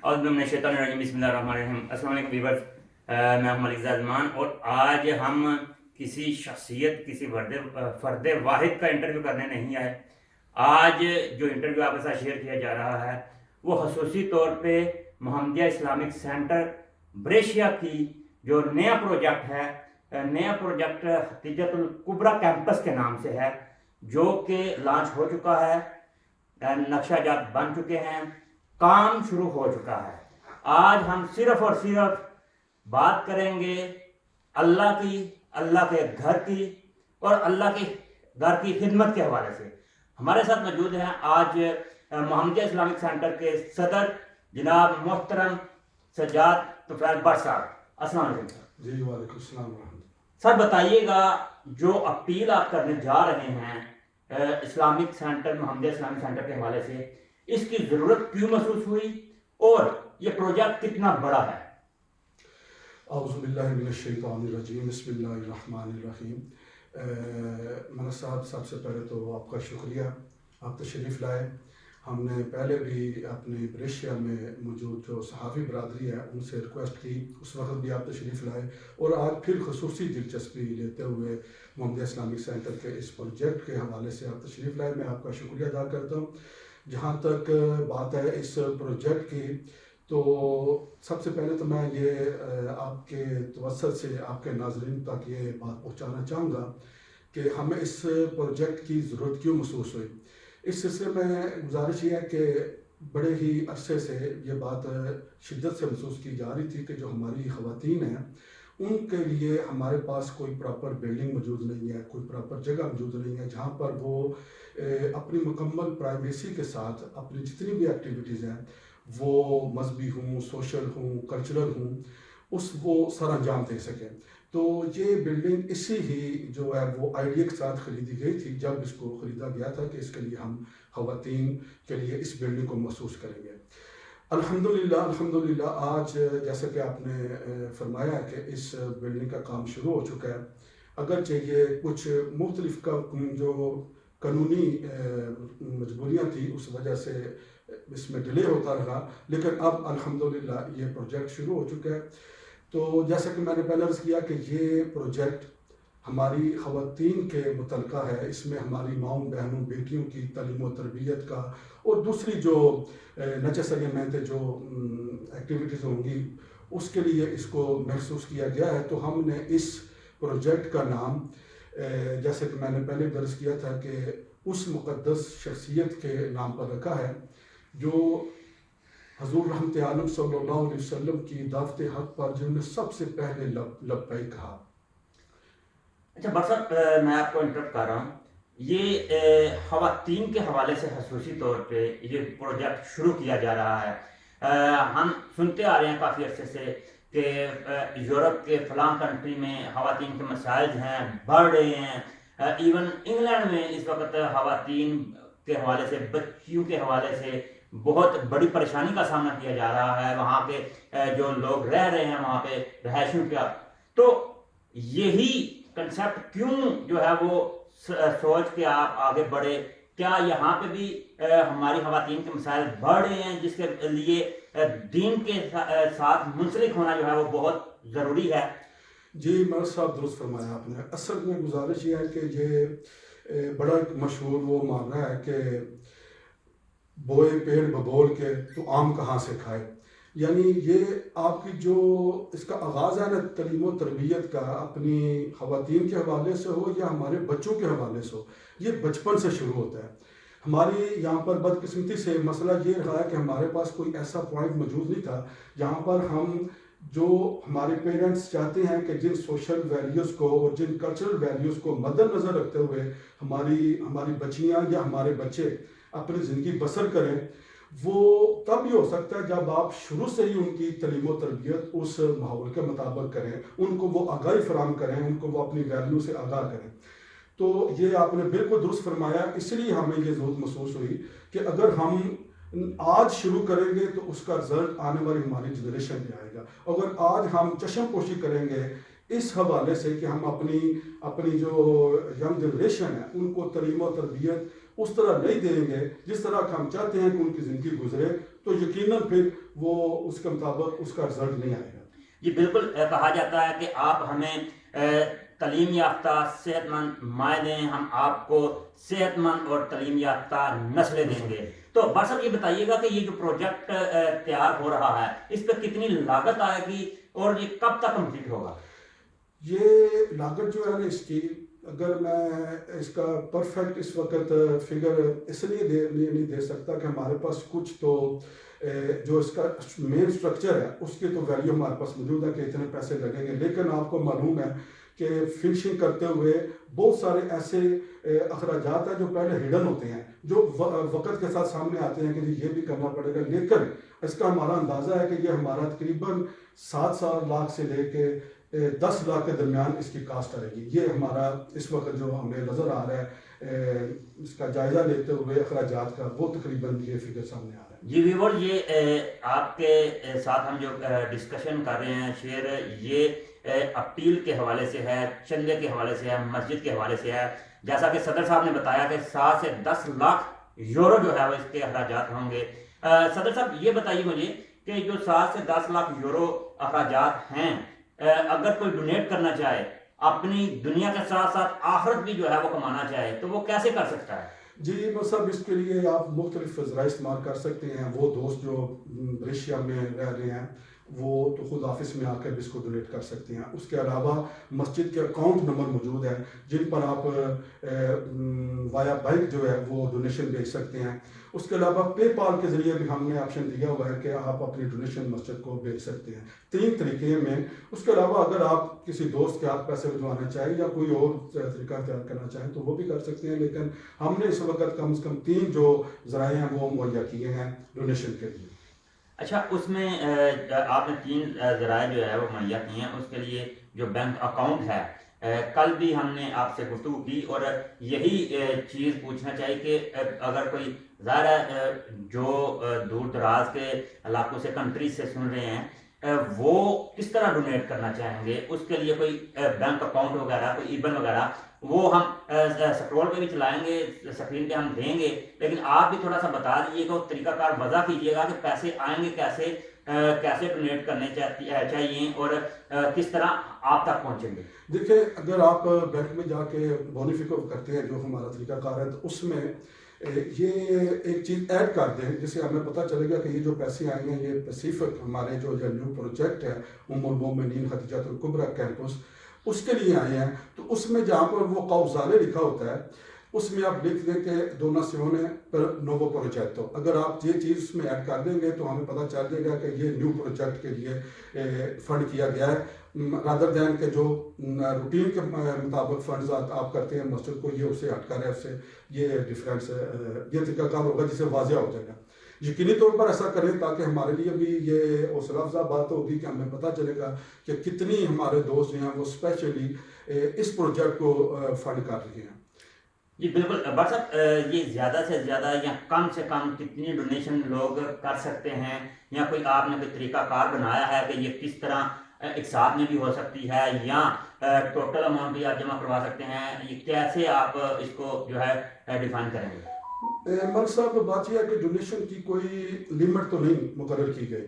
اور السلام علیکم ویورز، میں ہوں ملک زمان اور آج ہم کسی شخصیت کسی فرد واحد کا انٹرویو کرنے نہیں آئے۔ آج جو انٹرویو آپ کے ساتھ شیئر کیا جا رہا ہے وہ خصوصی طور پہ محمدیہ اسلامک سینٹر بریشیا کی جو نیا پروجیکٹ ہے، نیا پروجیکٹ حتیجۃ الکبریٰ کیمپس کے نام سے ہے، جو کہ لانچ ہو چکا ہے، نقشہ جات بن چکے ہیں، کام شروع ہو چکا ہے۔ آج ہم صرف اور صرف بات کریں گے اللہ کی، اللہ کے گھر کی اور اللہ کے گھر کی خدمت کے حوالے سے۔ ہمارے ساتھ موجود ہیں آج محمدیہ اسلامک سینٹر کے صدر جناب محترم سجاد طفیل بٹ صاحب۔ السلام علیکم۔ جی وعلیکم السلام ورحمۃ اللہ۔ سر بتائیے گا، جو اپیل آپ کرنے جا رہے ہیں اسلامک سینٹر، محمدیہ اسلامک سینٹر کے حوالے سے، اس کی ضرورت کیوں محسوس ہوئی اور یہ پروجیکٹ کتنا بڑا ہے؟ اعوذ باللہ من الشیطان الرجیم، بسم اللہ الرحمن الرحیم۔ ملک صاحب، سب سے پہلے تو آپ کا شکریہ، آپ تشریف لائے۔ ہم نے پہلے بھی اپنی بریشیا میں موجود جو صحافی برادری ہے ان سے ریکویسٹ کی، اس وقت بھی آپ تشریف لائے، اور آج پھر خصوصی دلچسپی لیتے ہوئے محمدیہ اسلامک سینٹر کے اس پروجیکٹ کے حوالے سے آپ تشریف لائے۔ میں آپ کا شکریہ ادا کرتا ہوں۔ جہاں تک بات ہے اس پروجیکٹ کی، تو سب سے پہلے تو میں یہ آپ کے توسط سے آپ کے ناظرین تک یہ بات پہنچانا چاہوں گا کہ ہمیں اس پروجیکٹ کی ضرورت کیوں محسوس ہوئی۔ اس سلسلے میں گزارش یہ ہے کہ بڑے ہی عرصے سے یہ بات شدت سے محسوس کی جا رہی تھی کہ جو ہماری خواتین ہیں ان کے لیے ہمارے پاس کوئی پراپر بلڈنگ موجود نہیں ہے، کوئی پراپر جگہ موجود نہیں ہے جہاں پر وہ اپنی مکمل پرائیویسی کے ساتھ اپنی جتنی بھی ایکٹیویٹیز ہیں، وہ مذہبی ہوں، سوشل ہوں، کلچرل ہوں، وہ سر انجام دے سکیں۔ تو یہ بلڈنگ اسی ہی جو ہے وہ آئیڈیا کے ساتھ خریدی گئی تھی جب اس کو خریدا گیا تھا کہ اس کے لیے ہم خواتین کے لیے اس بلڈنگ کو محسوس کریں گے۔ الحمدللہ آج جیسا کہ آپ نے فرمایا کہ اس بلڈنگ کا کام شروع ہو چکا ہے، اگرچہ یہ کچھ مختلف جو قانونی مجبوریاں تھیں اس وجہ سے اس میں ڈیلے ہوتا رہا، لیکن اب الحمدللہ یہ پروجیکٹ شروع ہو چکا ہے۔ تو جیسا کہ میں نے پہلے عرض کیا کہ یہ پروجیکٹ ہماری خواتین کے متعلقہ ہے، اس میں ہماری ماؤں، بہنوں، بیٹیوں کی تعلیم و تربیت کا اور دوسری جو نچے سگے محنتیں جو ایکٹیویٹیز ہوں گی اس کے لیے اس کو محسوس کیا گیا ہے۔ تو ہم نے اس پروجیکٹ کا نام جیسے کہ میں نے پہلے درج کیا تھا کہ اس مقدس شخصیت کے نام پر رکھا ہے جو حضور رحمت عالم صلی اللہ علیہ وسلم کی دعوت حق پر جنہوں نے سب سے پہلے لبیک کہا۔ اچھا بٹ صاحب، میں آپ کو انٹرپٹ کر رہا ہوں، یہ خواتین کے حوالے سے خصوصی طور پہ یہ پروجیکٹ شروع کیا جا رہا ہے۔ ہم سنتے آ رہے ہیں کافی عرصے سے کہ یورپ کے فلاں کنٹری میں خواتین کے مسائل ہیں، بڑھ رہے ہیں۔ ایون انگلینڈ میں اس وقت خواتین کے حوالے سے، بچیوں کے حوالے سے بہت بڑی پریشانی کا سامنا کیا جا رہا ہے۔ وہاں پہ جو لوگ رہ رہے ہیں وہاں پہ رہائشیوں کا، تو یہی کنسیپٹ کیوں جو ہے وہ سوچ کے آپ آگے بڑھے؟ کیا یہاں پہ بھی ہماری خواتین کے مسائل بڑھ رہے ہیں جس کے لیے دین کے ساتھ منسلک ہونا جو ہے وہ بہت ضروری ہے؟ جی ملک صاحب، درست فرمایا آپ نے۔ اصل میں گزارش یہ ہے کہ یہ بڑا مشہور وہ ماننا ہے کہ بوئے پیڑ ببول کے تو آم کہاں سے کھائے، یعنی یہ آپ کی جو اس کا آغاز ہے نا تعلیم و تربیت کا، اپنی خواتین کے حوالے سے ہو یا ہمارے بچوں کے حوالے سے ہو، یہ بچپن سے شروع ہوتا ہے۔ ہماری یہاں پر بدقسمتی سے مسئلہ یہ رہا ہے کہ ہمارے پاس کوئی ایسا پوائنٹ موجود نہیں تھا جہاں پر ہم جو ہمارے پیرنٹس چاہتے ہیں کہ جن سوشل ویلیوز کو اور جن کلچرل ویلیوز کو مد نظر رکھتے ہوئے ہماری بچیاں یا ہمارے بچے اپنی زندگی بسر کریں، وہ تب ہی ہو سکتا ہے جب آپ شروع سے ہی ان کی تعلیم و تربیت اس ماحول کے مطابق کریں، ان کو وہ آگاہی فراہم کریں، ان کو وہ اپنی ویلیو سے آگاہ کریں۔ تو یہ آپ نے بالکل درست فرمایا، اس لیے ہمیں یہ ضرورت محسوس ہوئی کہ اگر ہم آج شروع کریں گے تو اس کا رزلٹ آنے والی ہماری جنریشن پہ آئے گا۔ اگر آج ہم چشم پوشی کریں گے اس حوالے سے کہ ہم اپنی جو ینگ جنریشن ہے ان کو تعلیم و تربیت اس طرح نہیں دیں گے جس طرح کہ ہم چاہتے ہیں کہ ان کی زندگی گزرے، تو یقیناً پھر وہ اس کے مطابق اس کا رزلٹ نہیں آئے گا. جی بالکل، کہا جاتا ہے کہ آپ ہمیں تعلیم یافتہ صحت مند مائیں دیں، ہم آپ کو صحت مند اور تعلیم یافتہ نسلیں دیں گے. تو بس اب یہ بتائیے گا کہ یہ جو پروجیکٹ تیار ہو رہا ہے اس پہ کتنی لاگت آئے گی اور یہ کب تک کمپلیٹ ہوگا؟ یہ لاگت جو ہے نا اس کی، اگر میں اس کا پرفیکٹ اس وقت فگر اس لیے نہیں دے سکتا کہ ہمارے پاس کچھ تو جو اس کا مین سٹرکچر ہے اس کی تو ویلیو ہمارے پاس موجود ہے کہ اتنے پیسے لگیں گے، لیکن آپ کو معلوم ہے کہ فنشنگ کرتے ہوئے بہت سارے ایسے اخراجات ہیں جو پہلے ہڈن ہوتے ہیں، جو وقت کے ساتھ سامنے آتے ہیں کہ یہ بھی کرنا پڑے گا. لیکن اس کا ہمارا اندازہ ہے کہ یہ ہمارا تقریباً 7 لاکھ سے لے کے 10 لاکھ کے درمیان اس کی کاسٹ آئے گی. یہ ہمارا اس وقت جو ہمیں نظر آ رہا ہے اس کا جائزہ لیتے ہوئے اخراجات کا، وہ تقریباً یہ فگر سامنے آ رہا ہے. جی ویور، یہ آپ کے ساتھ ہم جو ڈسکشن کر رہے ہیں شیئر، یہ اپیل کے حوالے سے ہے، چندے کے حوالے سے ہے، مسجد کے حوالے سے ہے. جیسا کہ صدر صاحب نے بتایا کہ 7 سے 10 لاکھ یورو جو ہے وہ اس کے اخراجات ہوں گے. صدر صاحب یہ بتائیے مجھے کہ جو 7 سے 10 لاکھ یورو اخراجات ہیں، اگر کوئی ڈونیٹ کرنا چاہے، اپنی دنیا کے ساتھ ساتھ آخرت بھی جو ہے وہ کمانا چاہے، تو وہ کیسے کر سکتا ہے؟ جی مطلب اس کے لیے آپ مختلف ذرائع استعمال کر سکتے ہیں. وہ دوست جو بریشیا میں رہ رہے ہیں وہ تو خود آفس میں آ کر اس کو ڈونیٹ کر سکتے ہیں. اس کے علاوہ مسجد کے اکاؤنٹ نمبر موجود ہیں جن پر آپ وایا بینک جو ہے وہ ڈونیشن بھیج سکتے ہیں. اس کے علاوہ پے پال کے ذریعے بھی ہم نے آپشن دیا ہوا ہے کہ آپ اپنی ڈونیشن مسجد کو بھیج سکتے ہیں. 3 طریقے میں. اس کے علاوہ اگر آپ کسی دوست کے ہاتھ پیسے بھجوانا چاہیں یا کوئی اور طریقہ اختیار کرنا چاہیں تو وہ بھی کر سکتے ہیں، لیکن ہم نے اس وقت کم از کم 3 جو ذرائع ہیں وہ مہیا کیے ہیں ڈونیشن کے لیے. اچھا، اس میں آپ نے 3 ذرائع جو ہے وہ مہیا کیے ہیں. اس کے لیے جو بینک اکاؤنٹ ہے، کل بھی ہم نے آپ سے گفتگو کی اور یہی چیز پوچھنا چاہیے کہ اگر کوئی ظاہر ہے جو دور دراز کے علاقوں سے، کنٹریز سے سن رہے ہیں، وہ کس طرح ڈونیٹ کرنا چاہیں گے، اس کے لیے کوئی بینک اکاؤنٹ وغیرہ، کوئی ایبن وغیرہ، وہ ہم سکرول پہ بھی چلائیں گے، اسکرین پہ ہم دیں گے، لیکن آپ بھی تھوڑا سا بتا دیجیے گا، طریقہ کار وضع کیجیے گا کہ پیسے آئیں گے کیسے ڈونیٹ کرنے چاہیے اور کس طرح آپ تک پہنچیں گے. دیکھیں، اگر آپ بینک میں جا کے بونیفیکو کرتے ہیں جو ہمارا طریقہ کار ہے، تو اس میں یہ ایک چیز ایڈ کر دیں جس سے ہمیں پتہ چلے گا کہ یہ جو پیسے آئے ہیں یہ پیسیفک ہمارے جو نیو پروجیکٹ ہے ام المومنین خدیجۃ الکبریٰ کیمپس، اس کے لیے آئے ہیں. تو اس میں جہاں پر وہ قوزالے لکھا ہوتا ہے اس میں آپ لکھ دیں کہ ڈوناسیونے پر نوو پروجیکٹو. اگر آپ یہ چیز اس میں ایڈ کر دیں گے تو ہمیں پتہ چل جائے گا کہ یہ نیو پروجیکٹ کے لیے فنڈ کیا گیا ہے، رادر دین کہ جو روٹین کے مطابق فنڈز آپ کرتے ہیں مسجد کو، یہ اس سے ہٹ کر ہے، اس سے یہ ڈفرینس یہ طریقہ کار ہوگا جس سے واضح ہو جائے گا. یقینی طور پر ایسا کریں تاکہ ہمارے لیے بھی یہ حوصلہ افزا بات ہوگی کہ ہمیں پتہ چلے گا کہ کتنی ہمارے دوست جو ہیں وہ اسپیشلی اس پروجیکٹ کو فنڈ کر رہے ہیں. جی بالکل بٹ صاحب، یہ زیادہ سے زیادہ یا کم سے کم کتنی ڈونیشن لوگ کر سکتے ہیں، یا کوئی آپ نے کوئی طریقہ کار بنایا ہے کہ یہ کس طرح ایک ساتھ میں بھی ہو سکتی ہے یا ٹوٹل اماؤنٹ بھی آپ جمع کروا سکتے ہیں، یہ کیسے آپ اس کو جو ہے ڈیفائن کریں گے؟ ملک صاحب، بات یہ ہے کہ ڈونیشن کی کوئی لمٹ تو نہیں مقرر کی گئی.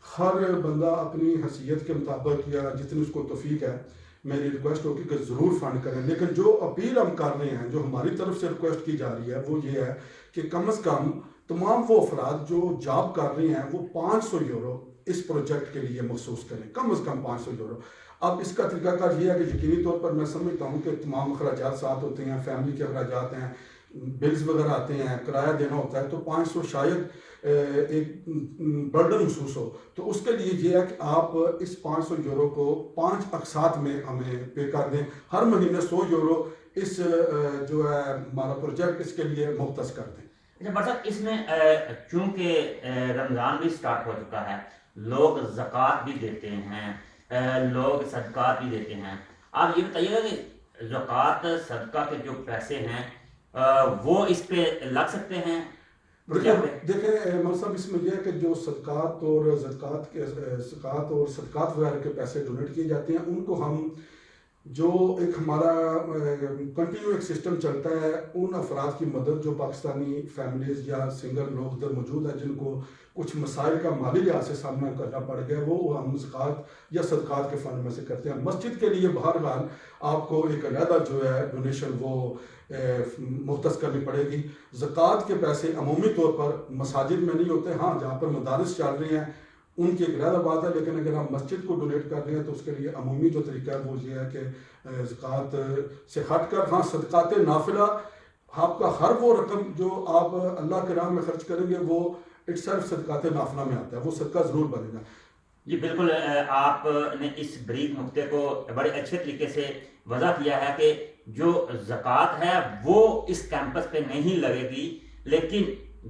ہر بندہ اپنی حیثیت کے مطابق یا جتنی اس کو توفیق ہے، میری ریکویسٹ ہوگی کہ ضرور فنڈ کریں. لیکن جو اپیل ہم کر رہے ہیں، جو ہماری طرف سے ریکویسٹ کی جا رہی ہے وہ یہ ہے کہ کم از کم تمام وہ افراد جو جاب کر رہے ہیں وہ 500 یورو اس پروجیکٹ کے لیے مخصوص کریں، کم از کم 500 یورو. اب اس کا طریقہ کار یہ ہے کہ یقینی طور پر میں سمجھتا ہوں کہ تمام اخراجات ساتھ ہوتے ہیں، فیملی کے اخراجات ہیں، بلز وغیرہ آتے ہیں، کرایہ دینا ہوتا ہے، تو 500 شاید ایک برڈن محسوس ہو. تو اس کے لیے یہ ہے کہ آپ اس 500 یورو کو 5 اقساط میں ہمیں پے کر دیں. ہر مہینے 100 یورو اس جو ہے ہمارا پروجیکٹ اس کے لیے مختص کر دیں. اچھا بٹ صاحب، اس میں چونکہ رمضان بھی سٹارٹ ہو چکا ہے، لوگ زکوٰۃ بھی دیتے ہیں، لوگ صدقات بھی دیتے ہیں. آپ یہ بتائیے گا کہ زکوٰۃ صدقہ کے جو پیسے ہیں وہ اس پہ لگ سکتے ہیں؟ دیکھیں مطلب اس میں یہ ہے کہ جو صدقات اور زکوٰۃ اور صدقات وغیرہ کے پیسے ڈونیٹ کیے جاتے ہیں ان کو ہم جو ایک ہمارا کنٹینیو ایک سسٹم چلتا ہے ان افراد کی مدد جو پاکستانی فیملیز یا سنگل لوگ ادھر موجود ہیں جن کو کچھ مسائل کا مالی لحاظ سے سامنا کرنا پڑ گیا، وہ ہم زکوٰۃ یا صدقات کے فنڈ میں سے کرتے ہیں۔ مسجد کے لیے بہرحال آپ کو ایک علیحدہ جو ہے ڈونیشن وہ مختص کرنی پڑے گی۔ زکوٰۃ کے پیسے عمومی طور پر مساجد میں نہیں ہوتے، ہاں جہاں پر مدارس چل رہی ہیں ان کی ایک علیحدہ بات ہے، لیکن اگر ہم مسجد کو ڈونیٹ کر رہے ہیں تو اس کے لیے عمومی جو طریقہ ہے وہ یہ ہے کہ زکوٰۃ سے ہٹ کر، ہاں صدقات نافلہ آپ کا ہر وہ رقم جو آپ اللہ کے راہ میں خرچ کریں گے وہ اٹ سیلف صدقات نافلہ میں آتا ہے، وہ صدقہ ضرور بنے گا۔ جی بالکل، آپ نے اس بریک نقطے کو بڑے اچھے طریقے سے وضع کیا ہے کہ جو زکوٰۃ ہے وہ اس کیمپس پہ نہیں لگے گی، لیکن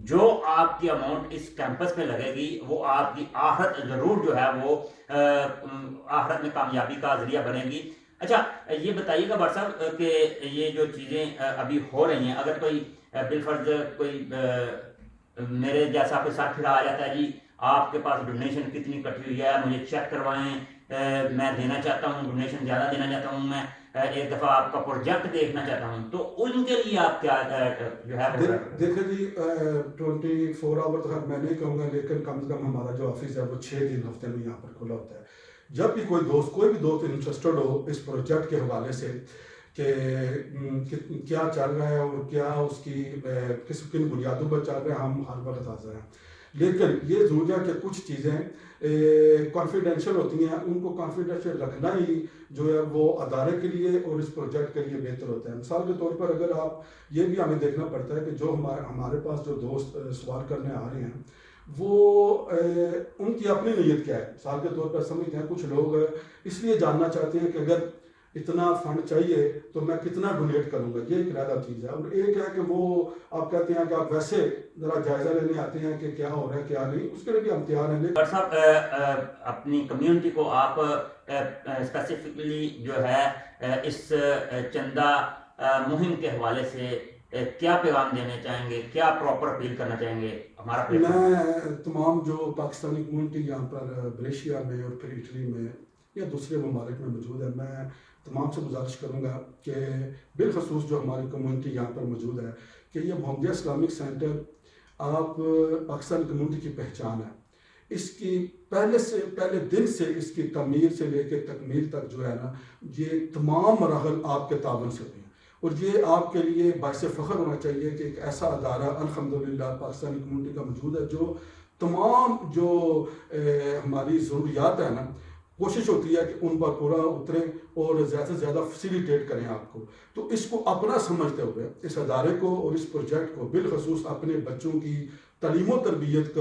جو آپ کی اماؤنٹ اس کیمپس پہ لگے گی وہ آپ کی آخرت ضرور جو ہے وہ آخرت میں کامیابی کا ذریعہ بنے گی۔ اچھا یہ بتائیے گا بٹ صاحب کہ یہ جو چیزیں ابھی ہو رہی ہیں، اگر کوئی بالفرض کوئی میرے جیسا کوئی ساتھ پھر آ جاتا ہے، جی آپ کے پاس ڈونیشن کتنی کٹی ہوئی ہے، مجھے چیک کروائیں، میں دینا چاہتا ہوں، ڈونیشن زیادہ دینا چاہتا ہوں، میں ایک دفعہ آپ کا پروجیکٹ دیکھنا چاہتا ہوں، تو ان کے لیے آپ کیا جو ہے دیکھیں جی 24 آور تو میں نہیں کہوں گا، لیکن کم از کم ہمارا جو آفس ہے وہ 6 دن ہفتے میں یہاں پر کھلا ہوتا ہے۔ جب بھی کوئی بھی دوست انٹرسٹڈ ہو اس پروجیکٹ کے حوالے سے کہ کیا چل رہا ہے اور کیا اس کی کن بنیادوں پر چل رہا ہے، ہم ہر وقت حاضر ہیں۔ لیکن یہ ضرور ہے کہ کچھ چیزیں کانفیڈینشیل ہوتی ہیں، ان کو کانفیڈینشیل رکھنا ہی جو ہے وہ ادارے کے لیے اور اس پروجیکٹ کے لیے بہتر ہوتا ہے۔ مثال کے طور پر اگر آپ یہ بھی ہمیں دیکھنا پڑتا ہے کہ جو ہمارے پاس جو دوست سوال کرنے آ رہے ہیں وہ ان کی اپنی نیت کیا ہے۔ مثال کے طور پر سمجھتے ہیں کچھ لوگ اس لیے جاننا چاہتے ہیں کہ اگر اتنا فنڈ چاہیے تو میں کتنا ڈونیٹ کروں گا، یہ ایک علیحدہ چیز ہے۔ اور ایک ہے کہ وہ آپ کہتے ہیں کہ آپ ویسے ذرا جائزہ لینے آتے ہیں کہ کیا ہو رہا ہے کیا نہیں، اس کے لیے بھی ہم تیار ہیں۔ ڈاکٹر صاحب اپنی کمیونٹی کو آپ اسپیسیفکلی جو ہے اس چندہ مہم کے حوالے سے کیا پیغام دینے چاہیں گے، کیا پراپر اپیل کرنا چاہیں گے؟ ہمارا میں تمام جو پاکستانی کمیونٹی یہاں پر بریشیا میں اور پھر اٹلی میں یا دوسرے ممالک میں موجود ہے، میں تمام سے گزارش کروں گا کہ بالخصوص جو ہماری کمیونٹی یہاں پر موجود ہے کہ یہ محمدیہ اسلامک سینٹر آپ پاکستانی کمیونٹی کی پہچان ہے۔ اس کی پہلے دن سے اس کی تعمیر سے لے کے تکمیل تک جو ہے نا، یہ تمام مراحل آپ کے تعاون سے ہوئی ہیں، اور یہ آپ کے لیے باعث فخر ہونا چاہیے کہ ایک ایسا ادارہ الحمدللہ پاکستانی کمیونٹی کا موجود ہے جو تمام جو ہماری ضروریات ہیں نا، کوشش ہوتی ہے کہ ان پر پورا اتریں اور زیادہ سے زیادہ فیسیلیٹیٹ کریں آپ کو۔ تو اس کو اپنا سمجھتے ہوئے اس ادارے کو اور اس پروجیکٹ کو بالخصوص اپنے بچوں کی تعلیم و تربیت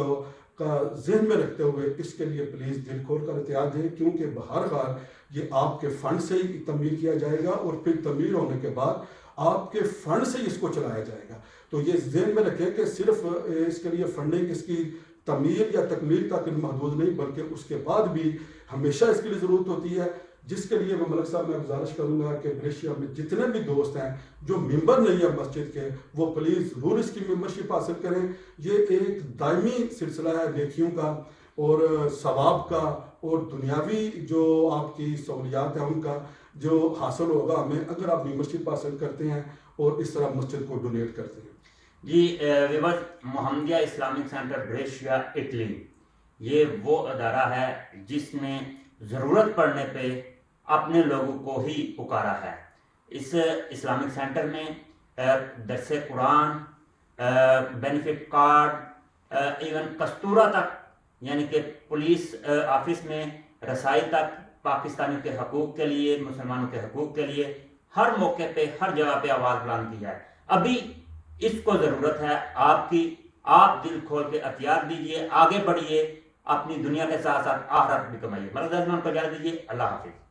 کا ذہن میں رکھتے ہوئے اس کے لیے پلیز دل کھول کر احتیاط دیں، کیونکہ بہرحال یہ آپ کے فنڈ سے ہی تعمیر کیا جائے گا اور پھر تعمیر ہونے کے بعد آپ کے فنڈ سے ہی اس کو چلایا جائے گا۔ تو یہ ذہن میں رکھیں کہ صرف اس کے لیے فنڈنگ اس کی تعمیر یا تکمیل تک محدود نہیں، بلکہ اس کے بعد بھی ہمیشہ اس کے لیے ضرورت ہوتی ہے، جس کے لیے میں ملک صاحب میں گزارش کروں گا کہ بریشیا میں جتنے بھی دوست ہیں جو ممبر نہیں ہے مسجد کے، وہ پلیز ضرور اس کی ممبرشپ حاصل کریں۔ یہ ایک دائمی سلسلہ ہے نیکیوں کا اور ثواب کا اور دنیاوی جو آپ کی سہولیات ہیں ان کا جو حاصل ہوگا ہمیں اگر آپ ممبرشپ حاصل کرتے ہیں اور اس طرح مسجد کو ڈونیٹ کرتے ہیں۔ جی viewers, Muhammadiya Islamic centre Brescia Italy یہ وہ ادارہ ہے جس نے ضرورت پڑنے پہ اپنے لوگوں کو ہی پکارا ہے۔ اس اسلامک سینٹر میں درس قرآن، بینیفٹ کارڈ، ایون کستورہ تک، یعنی کہ پولیس آفس میں رسائی تک، پاکستانیوں کے حقوق کے لیے، مسلمانوں کے حقوق کے لیے ہر موقع پہ ہر جگہ پہ آواز بلند کی جائے۔ ابھی اس کو ضرورت ہے آپ کی، آپ دل کھول کے احتیاط دیجئے، آگے بڑھیے، اپنی دنیا کے ساتھ ساتھ آخرت بھی کمائیے۔ مرد ازمان کو اجازت دیجیے، اللہ حافظ۔